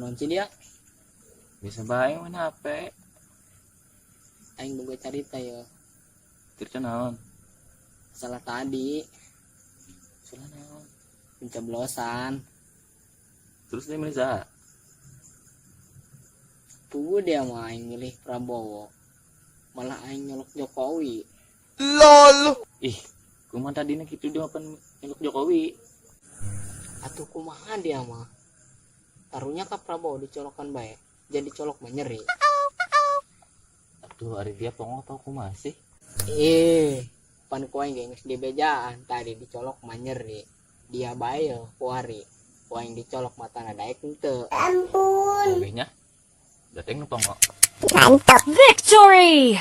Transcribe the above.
naon sih dia? Bisa bae main HP. Aing boga carita ya. Cerita naon? Salah tadi Salah naon? pencoblosan. Terus dia milih Tuh dia mah aing milih Prabowo. Malah aing nyolok Jokowi. LOL. Ih, kumaha tadinya gitu dia pan nyeluk Jokowi. Atuh kumaha dia mah? Taruhnya ka Prabowo dicolokan bae. Jadi colok mah nyeri. Aduh, hari dia pongo tau kumaha sih? Pan ku aing geus dibejaan tadi dicolok mah nyeri. Dia bae ku ari. Ku aing dicolok matana daek henteu. Ampun. Lebihnya dateng nu pongo. Mantap. Victory!